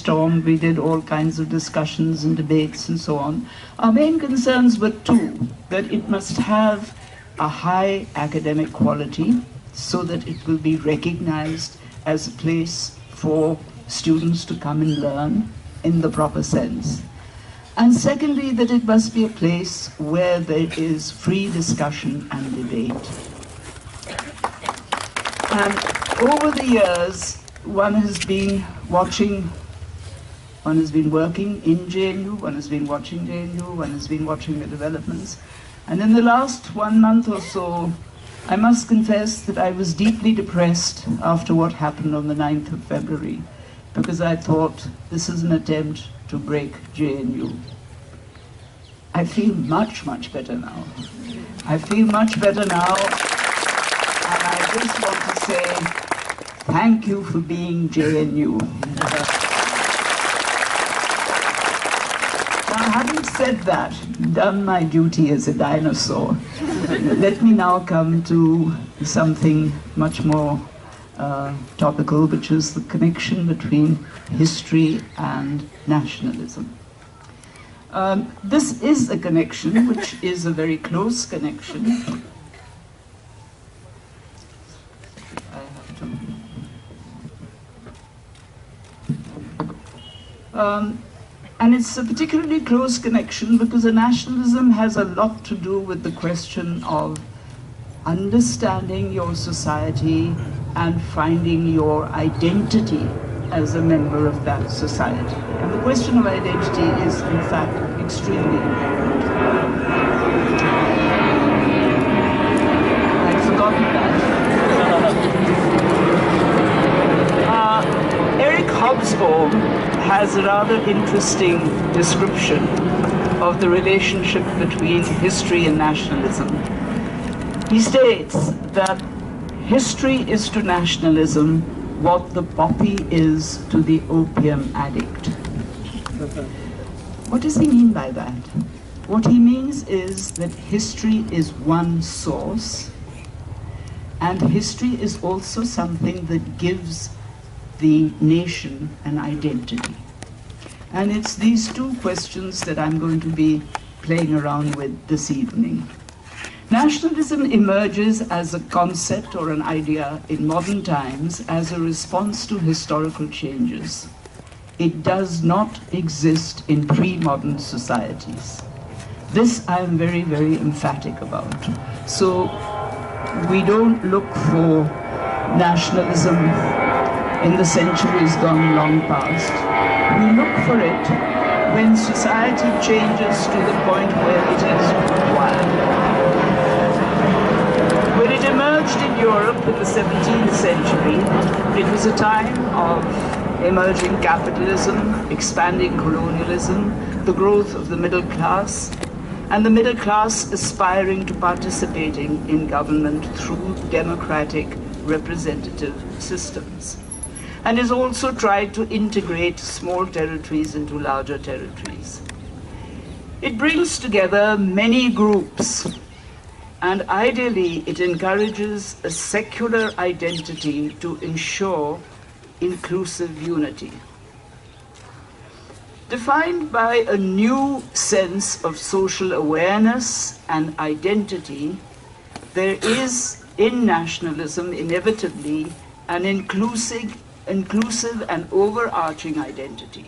brainstormed, we did all kinds of discussions and debates and so on. Our main concerns were two: that it must have a high academic quality so that it will be recognized as a place for students to come and learn in the proper sense. And secondly, that it must be a place where there is free discussion and debate. And over the years, one has been working in JNU, one has been watching JNU, one has been watching the developments. And in the last 1 month or so, I must confess that I was deeply depressed after what happened on the 9th of February, because I thought this is an attempt to break JNU. I feel much, much better now. I feel much better now, and I just want to say thank you for being JNU. Now, having said that, done my duty as a dinosaur, let me now come to something much more topical, which is the connection between history and nationalism. This is a connection which is a very close connection. I have to. And it's a particularly close connection because a nationalism has a lot to do with the question of understanding your society and finding your identity as a member of that society. And the question of identity is, in fact, extremely important. I'd forgotten that. Eric Hobsbawm has a rather interesting description of the relationship between history and nationalism. He states that history is to nationalism what the poppy is to the opium addict. What does he mean by that? What he means is that history is one source, and history is also something that gives the nation an identity. And it's these two questions that I'm going to be playing around with this evening. Nationalism emerges as a concept or an idea in modern times as a response to historical changes. It does not exist in pre-modern societies. This I am very, very emphatic about. So we don't look for nationalism in the centuries gone long past. We look for it when society changes to the point where it is required. When it emerged in Europe in the 17th century, it was a time of emerging capitalism, expanding colonialism, the growth of the middle class, and the middle class aspiring to participating in government through democratic representative systems. And has also tried to integrate small territories into larger territories. It brings together many groups, and ideally it encourages a secular identity to ensure inclusive unity. Defined by a new sense of social awareness and identity, there is in nationalism inevitably an inclusive and overarching identity.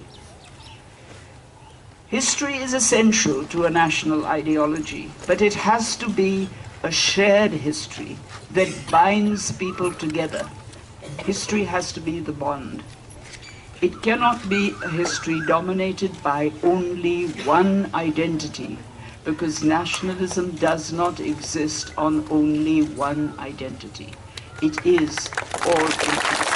History is essential to a national ideology, but it has to be a shared history that binds people together. History has to be the bond. It cannot be a history dominated by only one identity, because nationalism does not exist on only one identity. It is all-inclusive.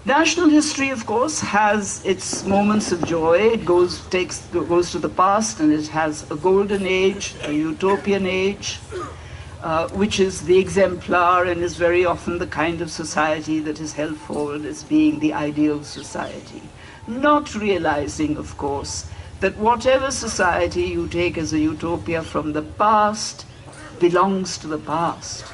National history, of course, has its moments of joy. It goes to the past, and it has a golden age, a utopian age, which is the exemplar and is very often the kind of society that is held forward as being the ideal society. Not realizing, of course, that whatever society you take as a utopia from the past belongs to the past.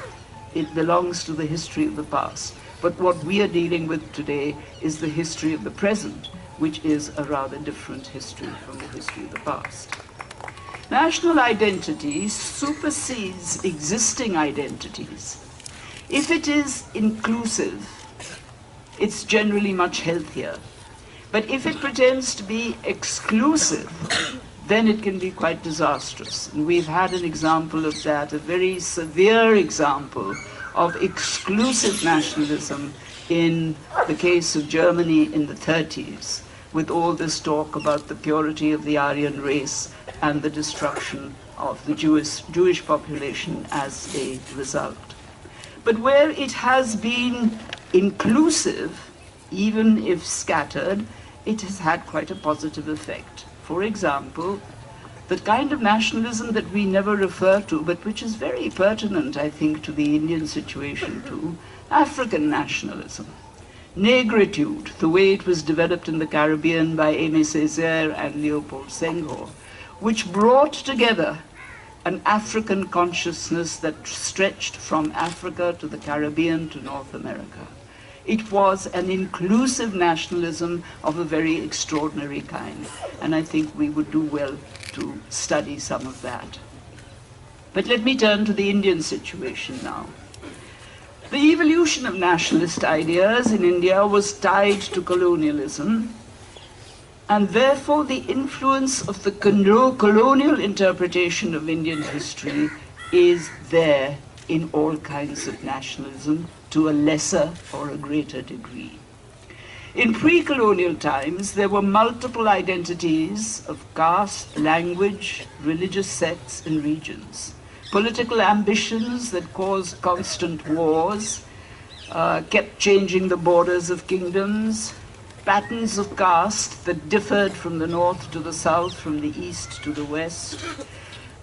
It belongs to the history of the past. But what we are dealing with today is the history of the present, which is a rather different history from the history of the past. National identity supersedes existing identities. If it is inclusive, it's generally much healthier. But if it pretends to be exclusive, then it can be quite disastrous. And we've had an example of that, a very severe example of exclusive nationalism in the case of Germany in the 30s, with all this talk about the purity of the Aryan race and the destruction of the Jewish population as a result. But where it has been inclusive, even if scattered, it has had quite a positive effect. For example, the kind of nationalism that we never refer to, but which is very pertinent, I think, to the Indian situation too, African nationalism. Negritude, the way it was developed in the Caribbean by Aimé Césaire and Léopold Senghor, which brought together an African consciousness that stretched from Africa to the Caribbean to North America. It was an inclusive nationalism of a very extraordinary kind, and I think we would do well to study some of that. But let me turn to the Indian situation now. The evolution of nationalist ideas in India was tied to colonialism, and therefore the influence of the colonial interpretation of Indian history is there in all kinds of nationalism to a lesser or a greater degree. In pre-colonial times, there were multiple identities of caste, language, religious sects and regions. Political ambitions that caused constant wars, kept changing the borders of kingdoms, patterns of caste that differed from the north to the south, from the east to the west,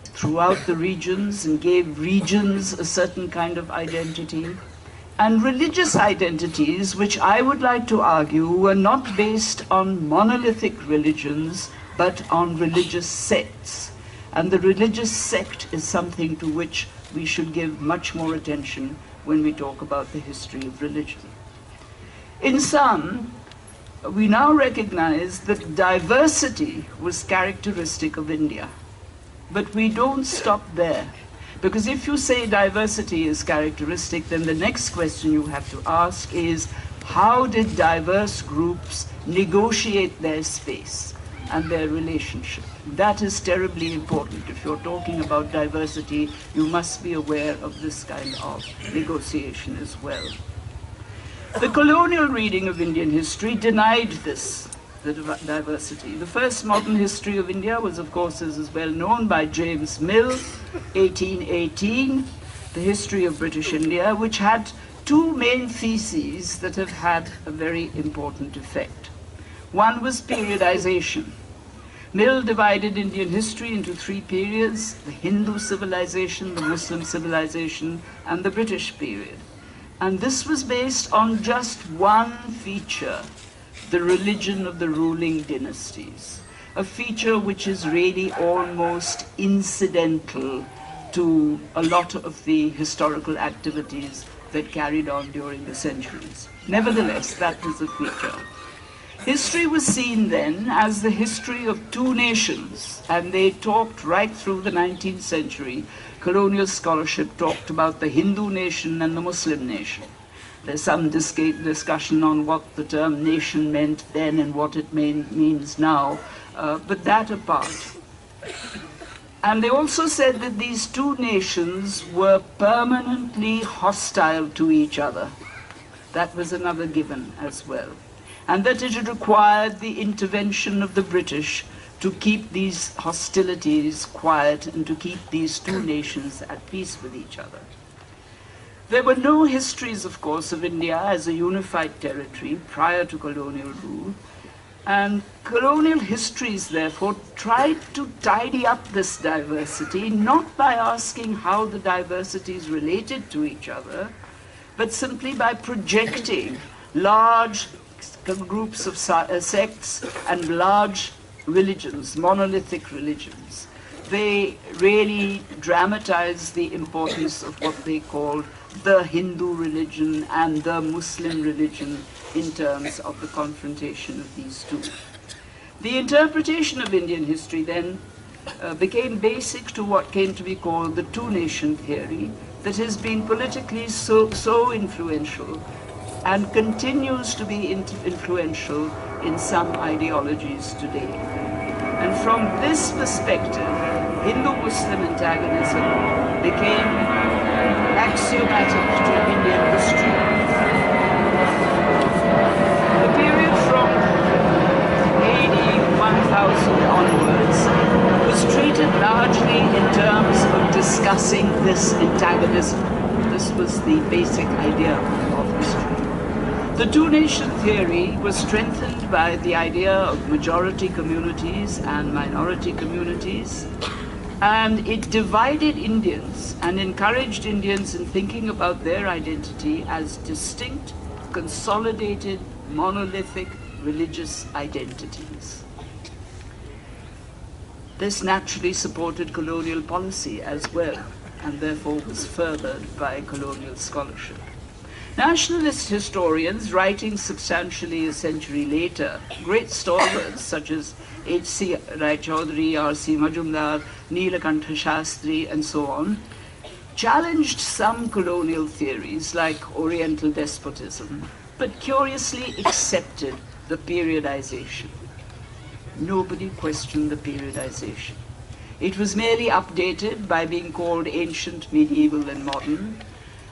throughout the regions, and gave regions a certain kind of identity. And religious identities, which I would like to argue were not based on monolithic religions, but on religious sects. And the religious sect is something to which we should give much more attention when we talk about the history of religion. In sum, we now recognize that diversity was characteristic of India. But we don't stop there. Because if you say diversity is characteristic, then the next question you have to ask is, how did diverse groups negotiate their space and their relationship? That is terribly important. If you're talking about diversity, you must be aware of this kind of negotiation as well. The colonial reading of Indian history denied this, the diversity. The first modern history of India was, of course, as is well known, by James Mill, 1818, the history of British India, which had two main theses that have had a very important effect. One was periodization. Mill divided Indian history into three periods: the Hindu civilization, the Muslim civilization, and the British period. And this was based on just one feature, the religion of the ruling dynasties, a feature which is really almost incidental to a lot of the historical activities that carried on during the centuries. Nevertheless, that was a feature. History was seen then as the history of two nations, and they talked right through the 19th century. Colonial scholarship talked about the Hindu nation and the Muslim nation. There's some discussion on what the term nation meant then and what it means now, but that apart. And they also said that these two nations were permanently hostile to each other. That was another given as well. And that it required the intervention of the British to keep these hostilities quiet and to keep these two nations at peace with each other. There were no histories, of course, of India as a unified territory prior to colonial rule, and colonial histories, therefore, tried to tidy up this diversity, not by asking how the diversities related to each other, but simply by projecting large groups of sects and large religions, monolithic religions. They really dramatized the importance of what they called the Hindu religion and the Muslim religion in terms of the confrontation of these two. The interpretation of Indian history then became basic to what came to be called the two-nation theory that has been politically so influential and continues to be influential in some ideologies today. And from this perspective, Hindu-Muslim antagonism became axiomatic to Indian history. The period from AD 1000 onwards was treated largely in terms of discussing this antagonism. This was the basic idea of history. The two-nation theory was strengthened by the idea of majority communities and minority communities, and it divided Indians and encouraged Indians in thinking about their identity as distinct, consolidated, monolithic religious identities. This naturally supported colonial policy as well, and therefore was furthered by colonial scholarship. Nationalist historians, writing substantially a century later, great stalwarts such as H.C. Raichaudhuri, R.C. Majumdar, Neelakantha Shastri, and so on, challenged some colonial theories like Oriental despotism, but curiously accepted the periodization. Nobody questioned the periodization. It was merely updated by being called ancient, medieval, and modern.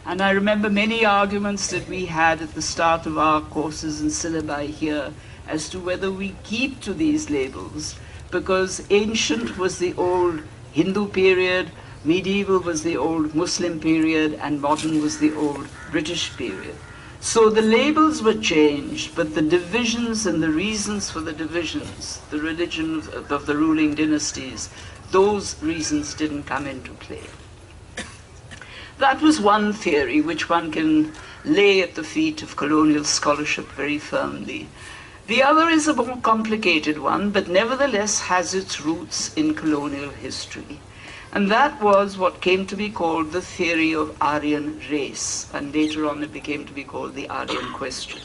And I remember many arguments that we had at the start of our courses and syllabi here as to whether we keep to these labels, because ancient was the old Hindu period, medieval was the old Muslim period, and modern was the old British period. So the labels were changed, but the divisions and the reasons for the divisions, the religion of the ruling dynasties, those reasons didn't come into play. That was one theory which one can lay at the feet of colonial scholarship very firmly. The other is a more complicated one, but nevertheless has its roots in colonial history. And that was what came to be called the theory of Aryan race, and later on it became to be called the Aryan question.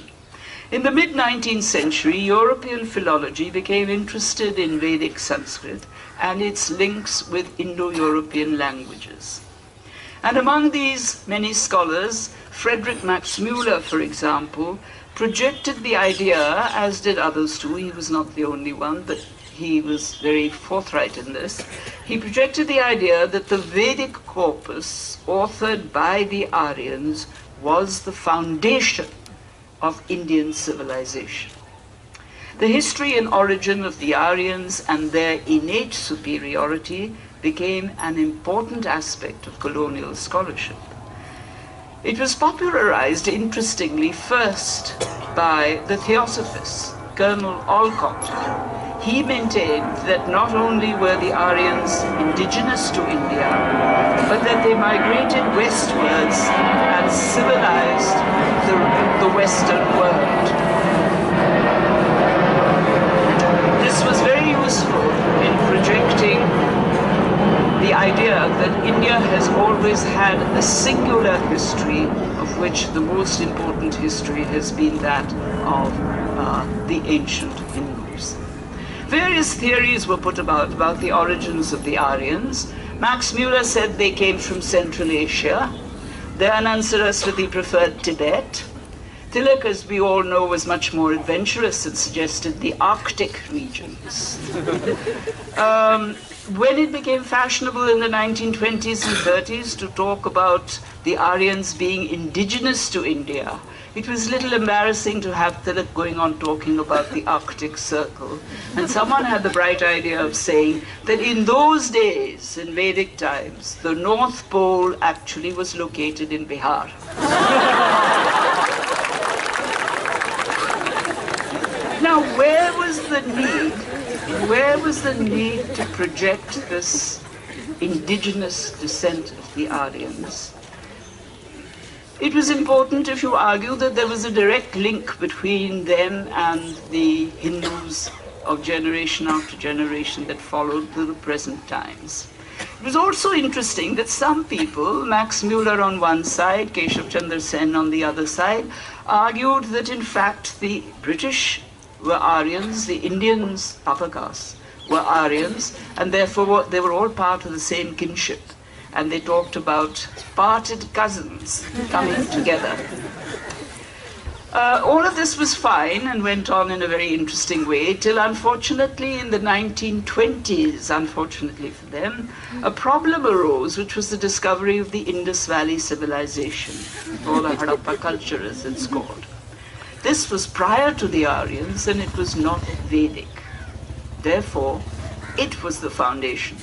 In the mid-19th century, European philology became interested in Vedic Sanskrit and its links with Indo-European languages. And among these many scholars, Friedrich Max Müller, for example, projected the idea, as did others too. He was not the only one, but he was very forthright in this. He projected the idea that the Vedic corpus, authored by the Aryans, was the foundation of Indian civilization. The history and origin of the Aryans and their innate superiority became an important aspect of colonial scholarship. It was popularized, interestingly, first by the Theosophists, Colonel Alcott. He maintained that not only were the Aryans indigenous to India, but that they migrated westwards and civilized the Western world. This was very useful in projecting the idea that India has always had a singular history, of which the most important history has been that of the ancient Hindus. Various theories were put about the origins of the Aryans. Max Müller said they came from Central Asia. Dayanand Saraswati preferred Tibet. Tilak, as we all know, was much more adventurous and suggested the Arctic regions. When it became fashionable in the 1920s and 30s to talk about the Aryans being indigenous to India, it was a little embarrassing to have Tilak going on talking about the Arctic Circle. And someone had the bright idea of saying that in those days, in Vedic times, the North Pole actually was located in Bihar. Now, where was the need to project this indigenous descent of the Aryans? It was important, if you argue, that there was a direct link between them and the Hindus of generation after generation that followed to the present times. It was also interesting that some people, Max Muller on one side, Keshav Chandra Sen on the other side, argued that in fact the British were Aryans, the Indians, upper castes, were Aryans, and therefore they were all part of the same kinship. And they talked about parted cousins coming together. All of this was fine and went on in a very interesting way till unfortunately in the 1920s, unfortunately for them, a problem arose, which was the discovery of the Indus Valley civilization, or the Harappa culture as it's called. This was prior to the Aryans and it was not Vedic. Therefore, it was the foundation.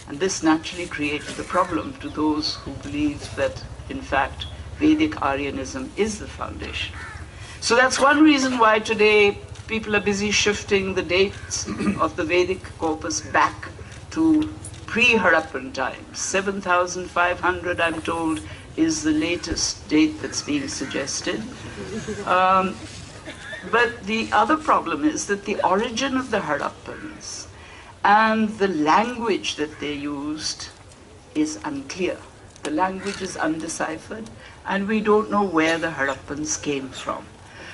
And this naturally created a problem to those who believed that, in fact, Vedic Aryanism is the foundation. So that's one reason why today people are busy shifting the dates of the Vedic corpus back to pre-Harappan times. 7,500, I'm told, is the latest date that's being suggested. But the other problem is that the origin of the Harappans and the language that they used is unclear. The language is undeciphered, and we don't know where the Harappans came from.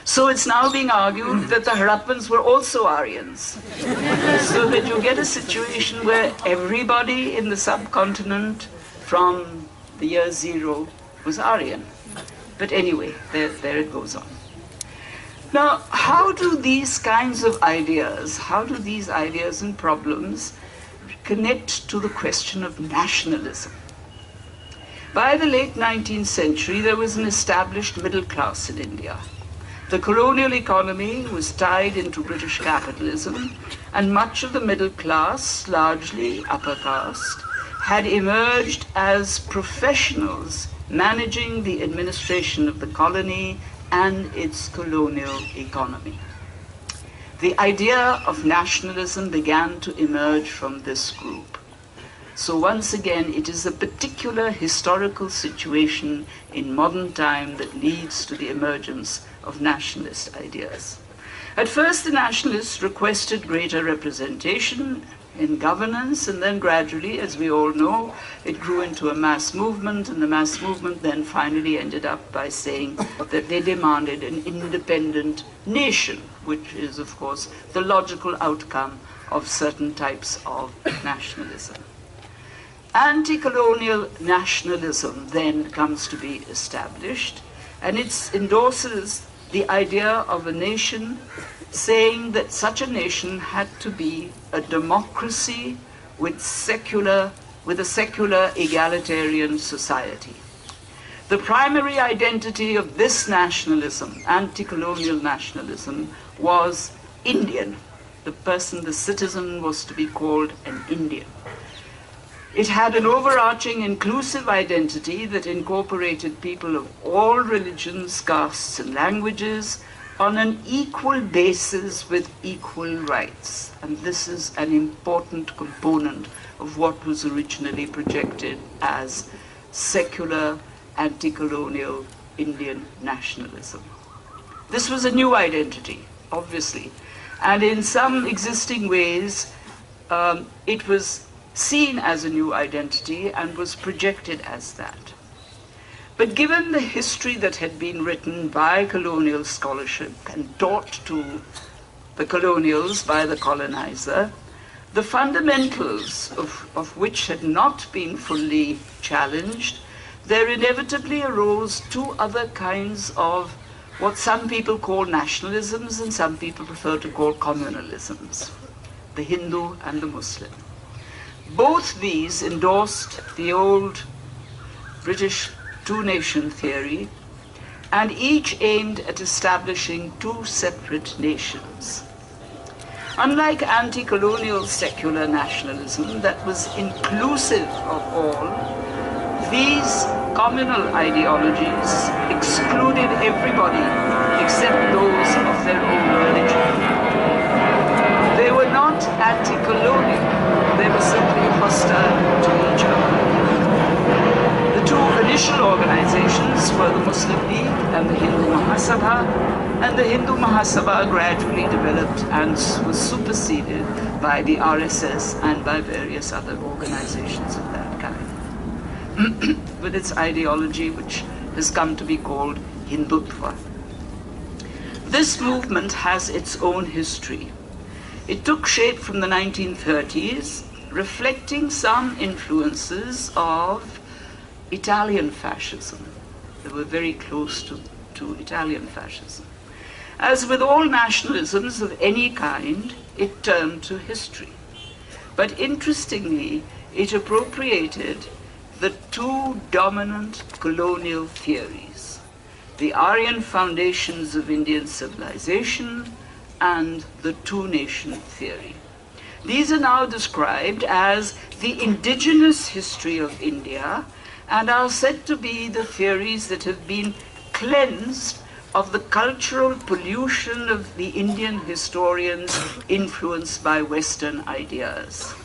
So it's now being argued that the Harappans were also Aryans. So that you get a situation where everybody in the subcontinent from the year 0 was Aryan. But anyway, there it goes on. Now, how do these kinds of ideas, how do these ideas and problems connect to the question of nationalism? By the late 19th century, there was an established middle class in India. The colonial economy was tied into British capitalism, and much of the middle class, largely upper caste, had emerged as professionals managing the administration of the colony and its colonial economy. The idea of nationalism began to emerge from this group. So once again, it is a particular historical situation in modern time that leads to the emergence of nationalist ideas. At first, the nationalists requested greater representation in governance, and then gradually, as we all know, it grew into a mass movement, and the mass movement then finally ended up by saying that they demanded an independent nation, which is, of course, the logical outcome of certain types of nationalism. Anti-colonial nationalism then comes to be established, and it endorses the idea of a nation, saying that such a nation had to be a democracy with a secular egalitarian society. The primary identity of this nationalism, anti-colonial nationalism, was Indian. The citizen was to be called an Indian. It had an overarching inclusive identity that incorporated people of all religions, castes, and languages on an equal basis with equal rights. And this is an important component of what was originally projected as secular, anti-colonial Indian nationalism. This was a new identity, obviously, and in some existing ways, it was seen as a new identity and was projected as that. But given the history that had been written by colonial scholarship and taught to the colonials by the colonizer, the fundamentals of which had not been fully challenged, there inevitably arose two other kinds of what some people call nationalisms and some people prefer to call communalisms, the Hindu and the Muslim. Both these endorsed the old British two-nation theory, and each aimed at establishing two separate nations. Unlike anti-colonial secular nationalism that was inclusive of all, these communal ideologies excluded everybody except those of their own religion. They were not anti-colonial. They were simply hostile to each other. The two initial organizations were the Muslim League and the Hindu Mahasabha, and the Hindu Mahasabha Mahasabha gradually developed and was superseded by the RSS and by various other organizations of that kind, with its ideology which has come to be called Hindutva. This movement has its own history. It took shape from the 1930s, reflecting some influences of Italian fascism. They were very close to Italian fascism. As with all nationalisms of any kind, it turned to history. But interestingly, it appropriated the two dominant colonial theories, the Aryan foundations of Indian civilization and the two-nation theory. These are now described as the indigenous history of India and are said to be the theories that have been cleansed of the cultural pollution of the Indian historians influenced by Western ideas.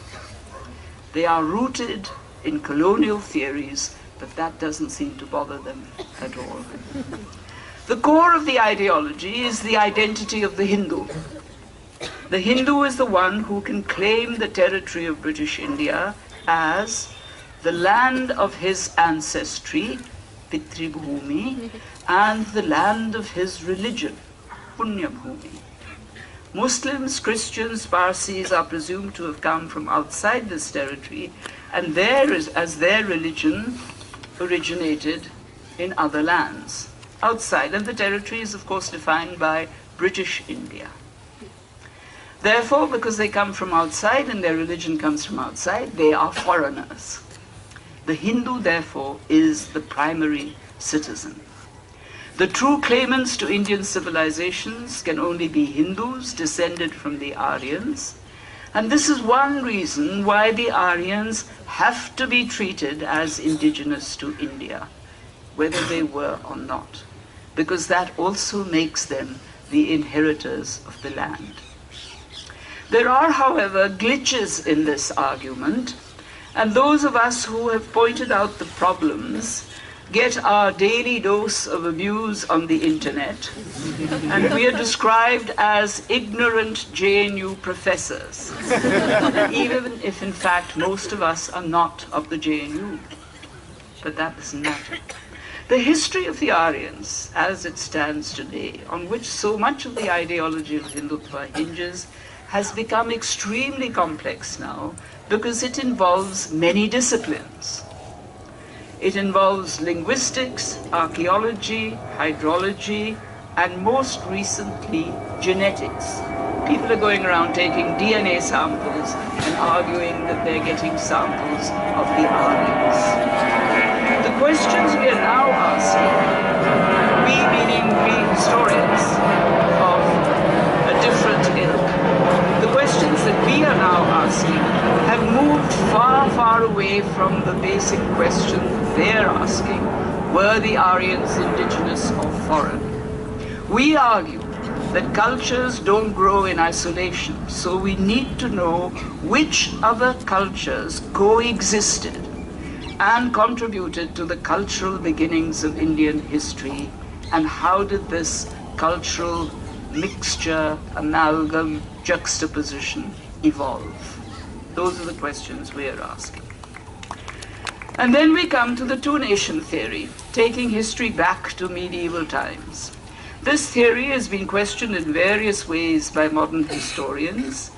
They are rooted in colonial theories, but that doesn't seem to bother them at all. The core of the ideology is the identity of the Hindu. The Hindu is the one who can claim the territory of British India as the land of his ancestry, Pitri Bhumi, and the land of his religion, Punya Bhumi. Muslims, Christians, Parsis are presumed to have come from outside this territory, and as their religion originated in other lands outside, and the territory is of course defined by British India. Therefore, because they come from outside and their religion comes from outside, they are foreigners. The Hindu, therefore, is the primary citizen. The true claimants to Indian civilizations can only be Hindus descended from the Aryans, and this is one reason why the Aryans have to be treated as indigenous to India, whether they were or not, because that also makes them the inheritors of the land. There are, however, glitches in this argument, and those of us who have pointed out the problems get our daily dose of abuse on the internet, and we are described as ignorant JNU professors, even if in fact most of us are not of the JNU. But that doesn't matter. The history of the Aryans, as it stands today, on which so much of the ideology of Hindutva hinges, has become extremely complex now because it involves many disciplines. It involves linguistics, archaeology, hydrology, and most recently, genetics. People are going around taking DNA samples and arguing that they're getting samples of the Aryans. The questions we are now asking, we meaning we historians of a different ilk, the questions that we are now asking have moved far, far away from the basic question they're asking, were the Aryans indigenous or foreign? We argue that cultures don't grow in isolation, so we need to know which other cultures coexisted and contributed to the cultural beginnings of Indian history, and how did this cultural mixture, amalgam, juxtaposition evolve? Those are the questions we are asking. And then we come to the two-nation theory, taking history back to medieval times. This theory has been questioned in various ways by modern historians,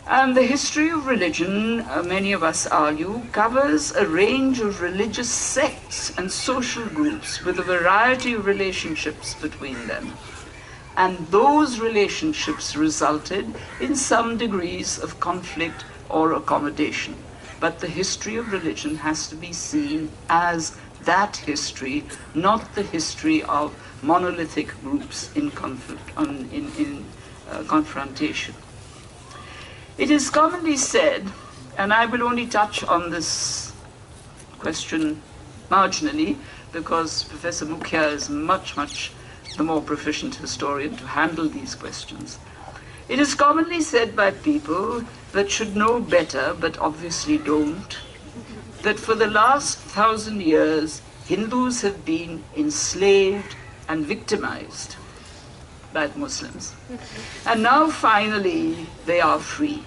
and the history of religion, many of us argue, covers a range of religious sects and social groups with a variety of relationships between them. And those relationships resulted in some degrees of conflict or accommodation. But the history of religion has to be seen as that history, not the history of monolithic groups in conflict, confrontation. It is commonly said, and I will only touch on this question marginally, because Professor Mukhya is much the more proficient historian to handle these questions. It is commonly said by people that should know better, but obviously don't, that for the last 1,000 years, Hindus have been enslaved and victimized. by the Muslims. And now finally they are free.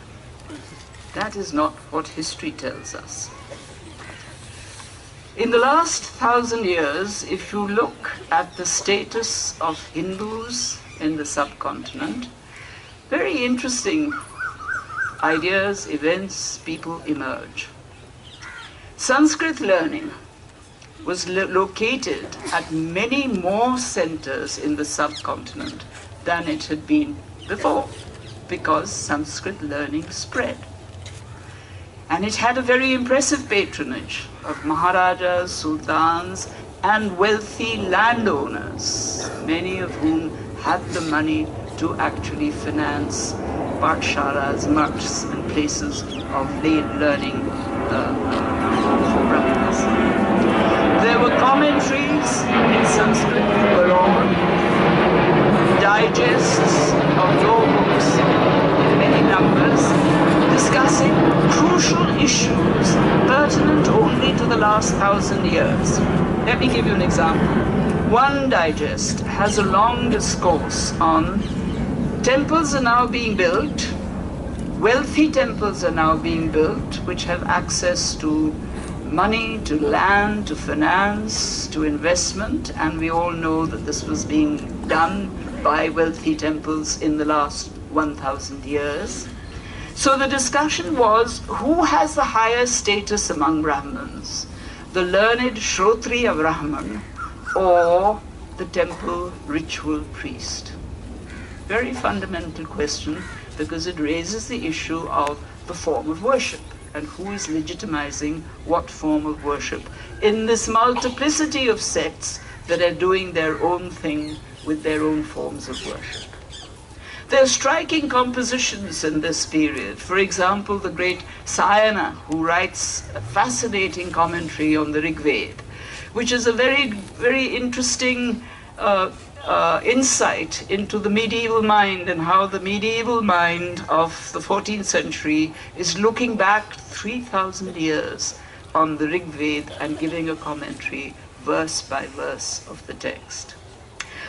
That is not what history tells us. In the last 1,000 years, if you look at the status of Hindus in the subcontinent, very interesting ideas, events, people emerge. Sanskrit learning was located at many more centers in the subcontinent than it had been before, because Sanskrit learning spread. And it had a very impressive patronage of Maharajas, Sultans, and wealthy landowners, many of whom had the money to actually finance pathshalas, mutts, and places of learning for Brahmanas. There were commentaries in Sanskrit for all, digests of law books in many numbers, discussing crucial issues pertinent only to the last 1,000 years. Let me give you an example. One digest has a long discourse on temples are now being built, wealthy temples are now being built, which have access to money, to land, to finance, to investment, and we all know that this was being done by wealthy temples in the last 1,000 years. So the discussion was, who has the highest status among Brahmins? The learned Shrotriya Brahman or the temple ritual priest? Very fundamental question, because it raises the issue of the form of worship and who is legitimizing what form of worship in this multiplicity of sects that are doing their own thing with their own forms of worship. There are striking compositions in this period. For example, the great Sayana, who writes a fascinating commentary on the Rig Veda, which is a very, very interesting insight into the medieval mind and how the medieval mind of the 14th century is looking back 3,000 years on the Rig Veda and giving a commentary verse by verse of the text.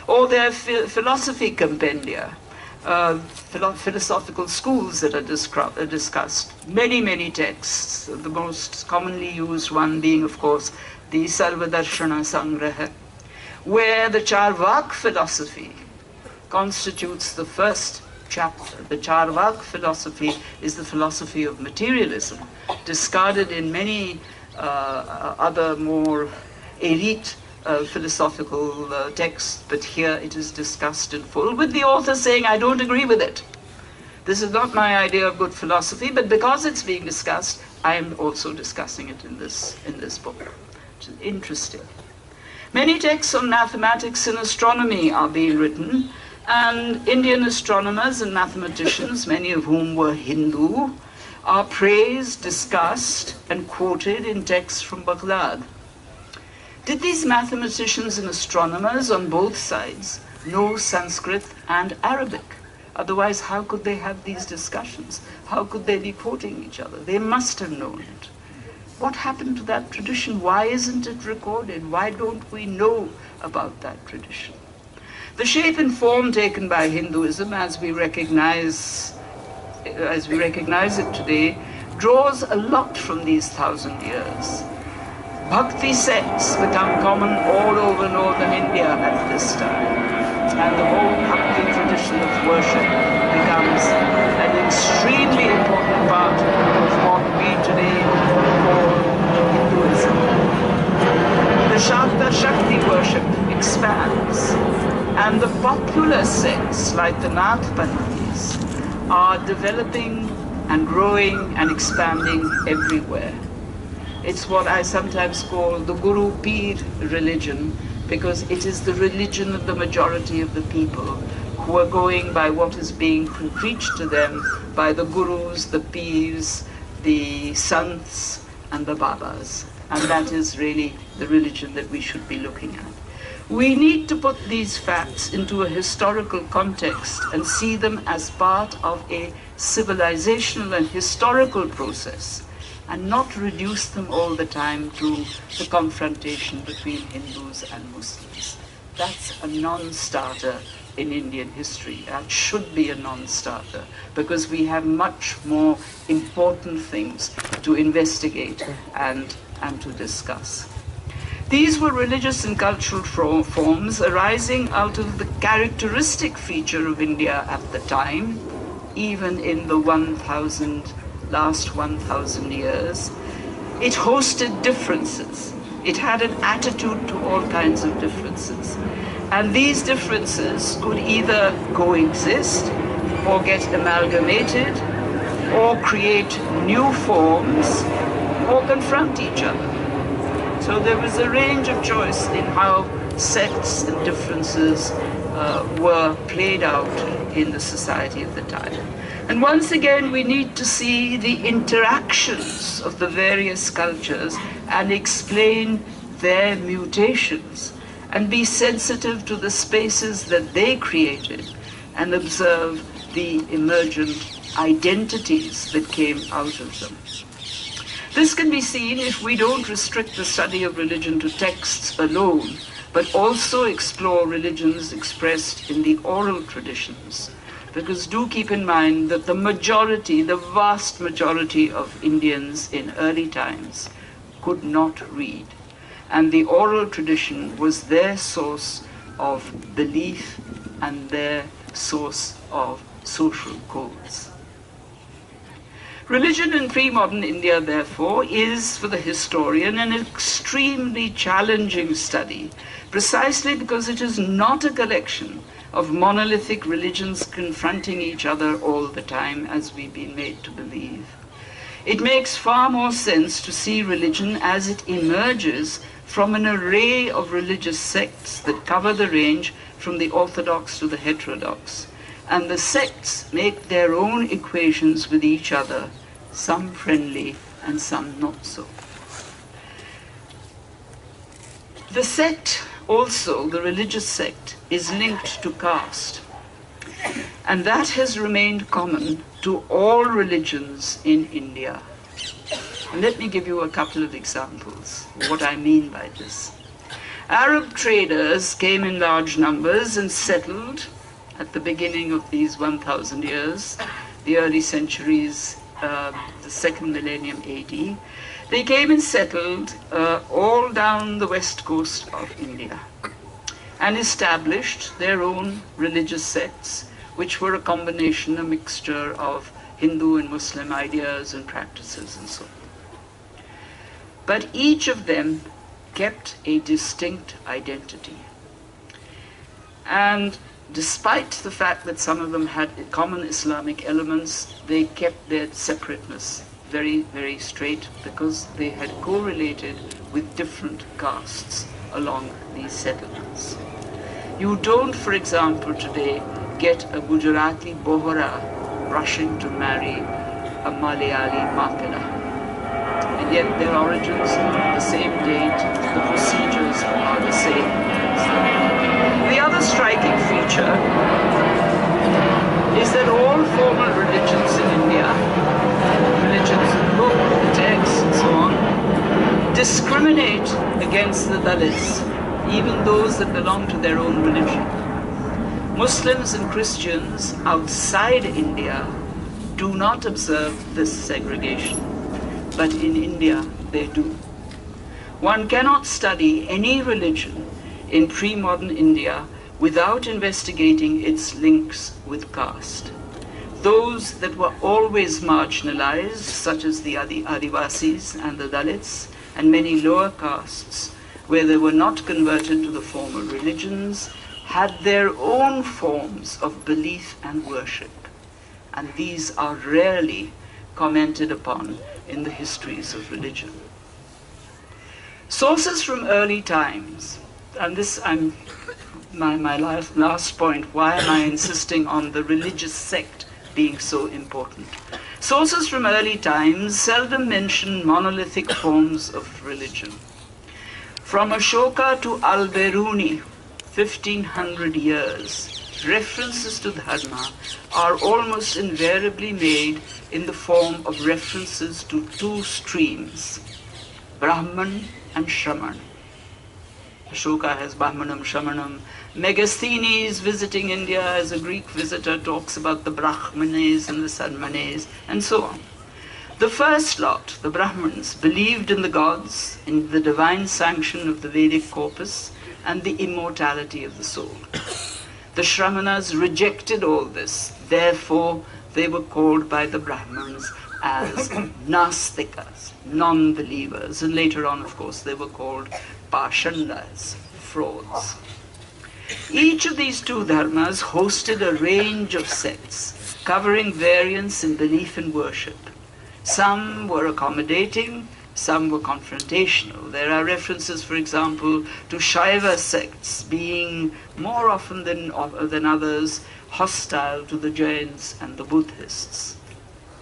Or there are philosophy compendia, philosophical schools that are discussed. Many, many texts, the most commonly used one being, of course, the Sarvadarshana Sangraha, where the Charvak philosophy constitutes the first chapter. The Charvak philosophy is the philosophy of materialism, discarded in many other more elite philosophical texts, but here it is discussed in full, with the author saying, I don't agree with it. This is not my idea of good philosophy, but because it's being discussed, I am also discussing it in this book. Which is interesting. Many texts on mathematics and astronomy are being written, and Indian astronomers and mathematicians, many of whom were Hindu, are praised, discussed, and quoted in texts from Baghdad. Did these mathematicians and astronomers on both sides know Sanskrit and Arabic? Otherwise, how could they have these discussions? How could they be quoting each other? They must have known it. What happened to that tradition? Why isn't it recorded? Why don't we know about that tradition? The shape and form taken by Hinduism, as we recognize it today, draws a lot from these 1,000 years. Bhakti sects become common all over northern India at this time, and the whole Bhakti tradition of worship becomes an extremely important part of what we today call Hinduism. The Shakta Shakti worship expands, and the popular sects like the Nath Panthis are developing and growing and expanding everywhere. It's what I sometimes call the Guru Peer religion, because it is the religion of the majority of the people who are going by what is being preached to them by the Gurus, the Peers, the Sants, and the Babas. And that is really the religion that we should be looking at. We need to put these facts into a historical context and see them as part of a civilizational and historical process, and not reduce them all the time to the confrontation between Hindus and Muslims. That's a non-starter in Indian history. That should be a non-starter, because we have much more important things to investigate and to discuss. These were religious and cultural forms arising out of the characteristic feature of India at the time, even in the last 1,000 years. It hosted differences. It had an attitude to all kinds of differences. And these differences could either coexist or get amalgamated or create new forms or confront each other. So there was a range of choice in how sects and differences were played out in the society of the time. And once again, we need to see the interactions of the various cultures and explain their mutations and be sensitive to the spaces that they created and observe the emergent identities that came out of them. This can be seen if we don't restrict the study of religion to texts alone, but also explore religions expressed in the oral traditions. Because do keep in mind that the vast majority of Indians in early times could not read. And the oral tradition was their source of belief and their source of social codes. Religion in pre-modern India, therefore, is, for the historian, an extremely challenging study, precisely because it is not a collection of monolithic religions confronting each other all the time, as we've been made to believe. It makes far more sense to see religion as it emerges from an array of religious sects that cover the range from the orthodox to the heterodox. And the sects make their own equations with each other, some friendly and some not so. The sect also, the religious sect, is linked to caste. And that has remained common to all religions in India. And let me give you a couple of examples of what I mean by this. Arab traders came in large numbers and settled at the beginning of these 1,000 years, the early centuries, the second millennium AD. They came and settled all down the west coast of India and established their own religious sects, which were a combination, a mixture of Hindu and Muslim ideas and practices and so on. But each of them kept a distinct identity. And despite the fact that some of them had common Islamic elements, they kept their separateness very, very straight, because they had correlated with different castes along these settlements. You don't, for example, today get a Gujarati Bohra rushing to marry a Malayali Mapela. And yet their origins are the same date, the procedures are the same. The other striking feature is that all formal religions in India, religions of the book, the text, and so on, discriminate against the Dalits, even those that belong to their own religion. Muslims and Christians outside India do not observe this segregation, but in India they do. One cannot study any religion in pre-modern India without investigating its links with caste. Those that were always marginalized, such as the Adivasis and the Dalits, and many lower castes, where they were not converted to the formal religions, had their own forms of belief and worship. And these are rarely commented upon in the histories of religion. Sources from early times, and this my last point, why am I insisting on the religious sect being so important? Sources from early times seldom mention monolithic forms of religion. From Ashoka to Al-Biruni, 1500 years, references to dharma are almost invariably made in the form of references to two streams, Brahman and Shraman. Ashoka has Brahmanam, Shamanam. Megasthenes visiting India as a Greek visitor talks about the Brahmanes and the Sanmanes, and so on. The first lot, the Brahmins, believed in the gods, in the divine sanction of the Vedic corpus, and the immortality of the soul. The Shramanas rejected all this, therefore they were called by the Brahmins as Nastikas, non-believers, and later on, of course, they were called Pashandas, frauds. Each of these two dharmas hosted a range of sects, covering variance in belief and worship. Some were accommodating, some were confrontational. There are references, for example, to Shaiva sects being more often than others hostile to the Jains and the Buddhists,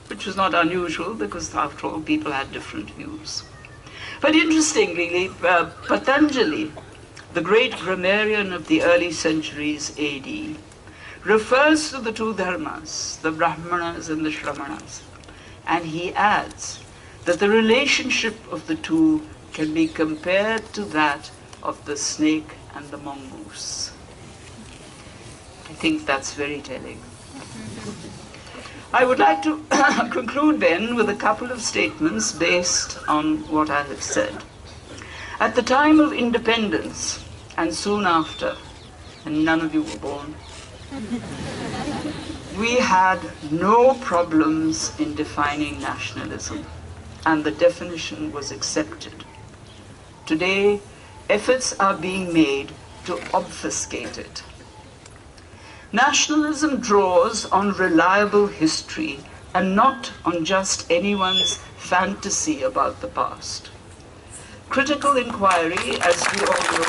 which was not unusual because, after all, people had different views. But interestingly, Patanjali, the great grammarian of the early centuries AD, refers to the two dharmas, the Brahmanas and the Shramanas, and he adds that the relationship of the two can be compared to that of the snake and the mongoose. I think that's very telling. I would like to conclude then with a couple of statements based on what I have said. At the time of independence, and soon after, and none of you were born, we had no problems in defining nationalism, and the definition was accepted. Today, efforts are being made to obfuscate it. Nationalism draws on reliable history and not on just anyone's fantasy about the past. Critical inquiry, as we all know,